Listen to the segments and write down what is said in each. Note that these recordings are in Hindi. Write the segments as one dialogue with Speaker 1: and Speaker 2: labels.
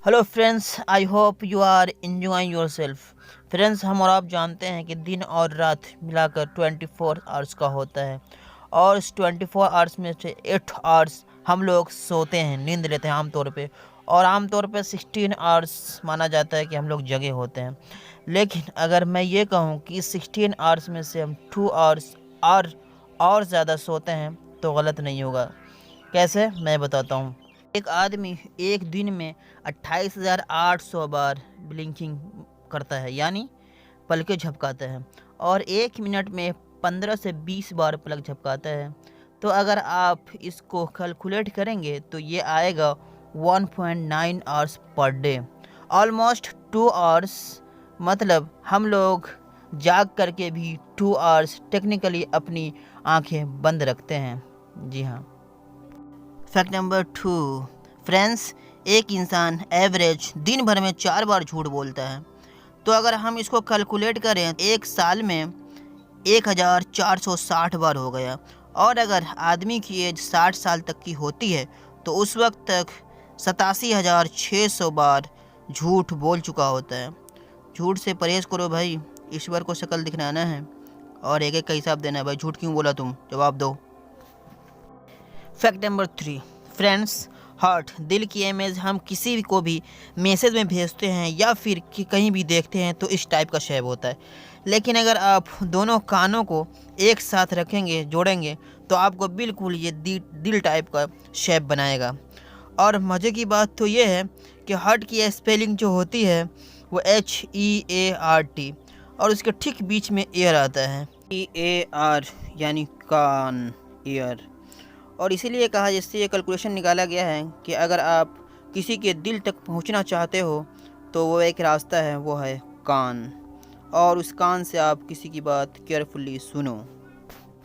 Speaker 1: Hello friends, I hope you are enjoying yourself. Friends, हम और आप जानते हैं कि दिन और रात मिलाकर 24 आवर्स का होता है और इस 24 आवर्स में से 8 आवर्स हम लोग सोते हैं, नींद लेते हैं आमतौर पे। और आमतौर पे 16 आवर्स माना जाता है कि हम लोग जगे होते हैं। लेकिन अगर मैं ये कहूँ कि इस 16 आवर्स में से हम 2 आवर्स और ज़्यादा सोते हैं तो गलत नहीं होगा। कैसे, मैं बताता हूँ। एक आदमी एक दिन में 28,800 बार ब्लिंकिंग करता है, यानी पलकें झपकाता है, और एक मिनट में 15 से 20 बार पलक झपकाता है। तो अगर आप इसको कैलकुलेट करेंगे तो ये आएगा 1.9 hours per day, almost 2 hours. मतलब हम लोग जाग करके भी 2 आवर्स टेक्निकली अपनी आंखें बंद रखते हैं। जी हाँ। फैक्ट नंबर 2, फ्रेंड्स, एक इंसान एवरेज दिन भर में 4 बार झूठ बोलता है। तो अगर हम इसको कैलकुलेट करें, एक साल में 1460 बार हो गया। और अगर आदमी की एज 60 साल तक की होती है तो उस वक्त तक 87,600 बार झूठ बोल चुका होता है। झूठ से परहेज़ करो भाई, ईश्वर को शक्ल दिखलाना है और एक एक का हिसाब देना है। भाई झूठ क्यों बोला, तुम जवाब दो। फैक्ट नंबर 3, फ्रेंड्स, हार्ट, दिल की इमेज हम किसी को भी मैसेज में भेजते हैं या फिर कहीं भी देखते हैं तो इस टाइप का शेप होता है। लेकिन अगर आप दोनों कानों को एक साथ रखेंगे, जोड़ेंगे, तो आपको बिल्कुल ये दिल टाइप का शेप बनाएगा। और मज़े की बात तो ये है कि हार्ट की स्पेलिंग जो होती है वो HEART, और उसके ठीक बीच में एयर आता है, EAR, यानी कान, ईयर। और इसीलिए कहा, जिससे ये कैलकुलेशन निकाला गया है कि अगर आप किसी के दिल तक पहुंचना चाहते हो तो वो एक रास्ता है, वो है कान, और उस कान से आप किसी की बात केयरफुली सुनो।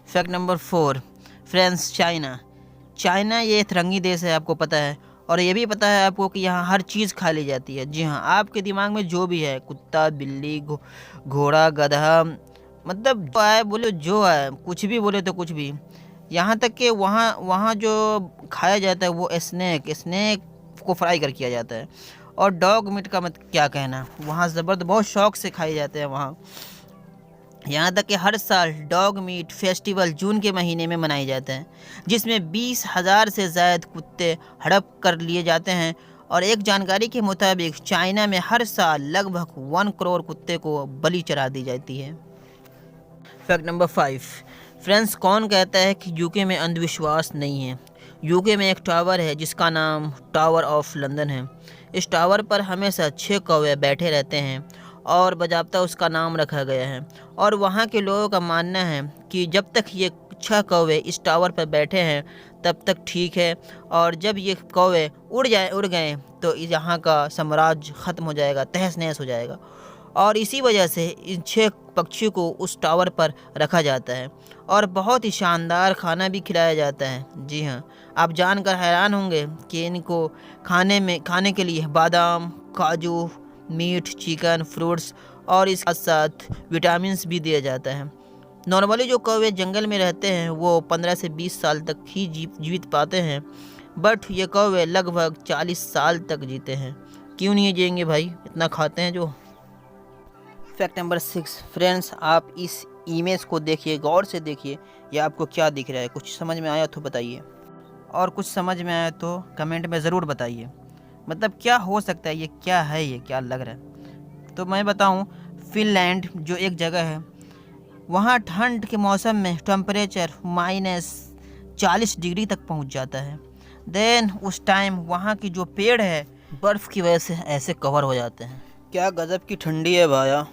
Speaker 1: फैक्ट नंबर 4, फ्रेंड्स, चाइना ये तिरंगी देश है, आपको पता है। और ये भी पता है आपको कि यहाँ हर चीज़ खा ली जाती है। जी हाँ, आपके दिमाग में जो भी है, कुत्ता, बिल्ली, घोड़ा, गधा, मतलब जो आए बोले, जो आए, कुछ भी बोले तो कुछ भी। यहाँ तक कि वहाँ वहाँ जो खाया जाता है वो स्नैक को फ्राई कर किया जाता है। और डॉग मीट का मत क्या कहना, वहाँ ज़बरदस्त बहुत शौक से खाए जाते हैं वहाँ। यहाँ तक कि हर साल डॉग मीट फेस्टिवल जून के महीने में मनाए जाते हैं, जिसमें 20,000 से ज़्यादा कुत्ते हड़प कर लिए जाते हैं। और एक जानकारी के मुताबिक चाइना में हर साल लगभग 1 करोड़ कुत्ते को बलि चढ़ा दी जाती है। फैक्ट नंबर 5, फ्रेंड्स, कौन कहता है कि यूके में अंधविश्वास नहीं है। यूके में एक टावर है जिसका नाम टावर ऑफ लंदन है। इस टावर पर हमेशा 6 कौवे बैठे रहते हैं और बाज़ाब्ता उसका नाम रखा गया है। और वहाँ के लोगों का मानना है कि जब तक ये 6 कौवे इस टावर पर बैठे हैं तब तक ठीक है, और जब ये कौवे उड़ गए तो यहाँ का साम्राज्य ख़त्म हो जाएगा, तहस नहस हो जाएगा। और इसी वजह से इन 6 पक्षी को उस टावर पर रखा जाता है और बहुत ही शानदार खाना भी खिलाया जाता है। जी हाँ, आप जानकर हैरान होंगे कि इनको खाने के लिए बादाम, काजू, मीट, चिकन, फ्रूट्स और इसके साथ साथ विटामिन्स भी दिया जाता है। नॉर्मली जो कौवे जंगल में रहते हैं वो 15 से 20 साल तक ही जीवित पाते हैं, बट ये कौवे लगभग 40 साल तक जीते हैं। क्यों नहीं जिएंगे भाई, इतना खाते हैं जो। फैक्ट नंबर 6, फ्रेंड्स, आप इस इमेज को देखिए, गौर से देखिए, ये आपको क्या दिख रहा है। कुछ समझ में आया तो बताइए, और कुछ समझ में आया तो कमेंट में ज़रूर बताइए। मतलब क्या हो सकता है, ये क्या है, ये क्या लग रहा है। तो मैं बताऊं, फिनलैंड जो एक जगह है, वहाँ ठंड के मौसम में टेम्परेचर -40 डिग्री तक पहुँच जाता है। देन उस टाइम वहाँ की जो पेड़ है बर्फ़ की वजह से ऐसे कवर हो जाते हैं। क्या गज़ब की ठंडी है भाया।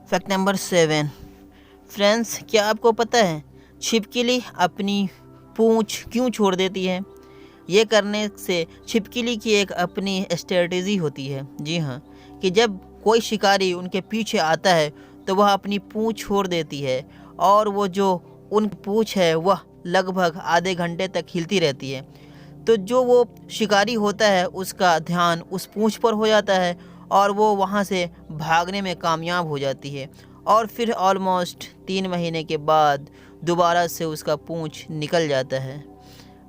Speaker 1: फैक्ट नंबर 7, फ्रेंड्स, क्या आपको पता है छिपकली अपनी पूंछ क्यों छोड़ देती है? ये करने से छिपकली की एक अपनी स्ट्रेटजी होती है। जी हाँ, कि जब कोई शिकारी उनके पीछे आता है तो वह अपनी पूंछ छोड़ देती है, और वो जो उन पूंछ है वह लगभग आधे घंटे तक हिलती रहती है। तो जो वो शिकारी होता है उसका ध्यान उस पूंछ पर हो जाता है और वो वहाँ से भागने में कामयाब हो जाती है। और फिर ऑलमोस्ट 3 महीने के बाद दोबारा से उसका पूंछ निकल जाता है।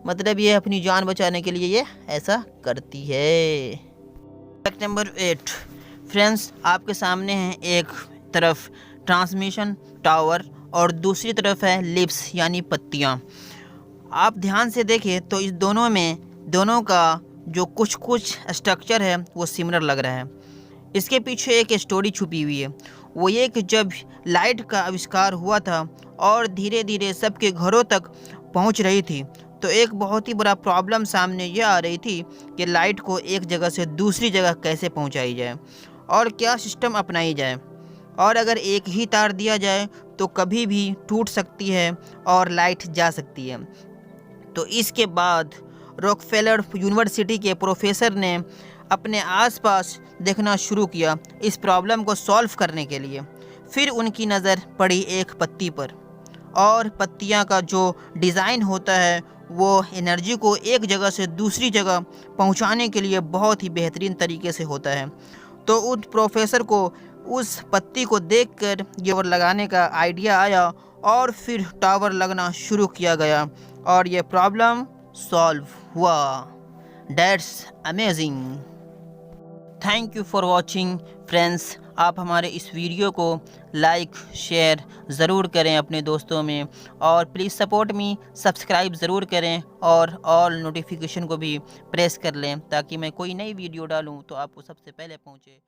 Speaker 1: मतलब ये अपनी जान बचाने के लिए ये ऐसा करती है। फैक्ट नंबर 8 फ्रेंड्स, आपके सामने है एक तरफ ट्रांसमिशन टावर और दूसरी तरफ है लिप्स यानी पत्तियाँ। आप ध्यान से देखें तो इस दोनों का जो कुछ स्ट्रक्चर है वो सिमिलर लग रहा है। इसके पीछे एक स्टोरी छुपी हुई है, वो ये कि जब लाइट का आविष्कार हुआ था और धीरे धीरे सबके घरों तक पहुंच रही थी, तो एक बहुत ही बड़ा प्रॉब्लम सामने यह आ रही थी कि लाइट को एक जगह से दूसरी जगह कैसे पहुंचाई जाए और क्या सिस्टम अपनाई जाए। और अगर एक ही तार दिया जाए तो कभी भी टूट सकती है और लाइट जा सकती है। तो इसके बाद रॉकफेलर यूनिवर्सिटी के प्रोफेसर ने अपने आसपास देखना शुरू किया इस प्रॉब्लम को सॉल्व करने के लिए। फिर उनकी नज़र पड़ी एक पत्ती पर, और पत्तियां का जो डिज़ाइन होता है वो एनर्जी को एक जगह से दूसरी जगह पहुंचाने के लिए बहुत ही बेहतरीन तरीके से होता है। तो उस प्रोफेसर को उस पत्ती को देखकर ये टावर लगाने का आइडिया आया और फिर टावर लगना शुरू किया गया और ये प्रॉब्लम सॉल्व हुआ। That's amazing. Thank you for watching friends. आप हमारे इस वीडियो को लाइक शेयर ज़रूर करें अपने दोस्तों में, और प्लीज़ सपोर्ट मी, सब्सक्राइब ज़रूर करें और ऑल नोटिफिकेशन को भी प्रेस कर लें ताकि मैं कोई नई वीडियो डालूं तो आपको सबसे पहले पहुंचे।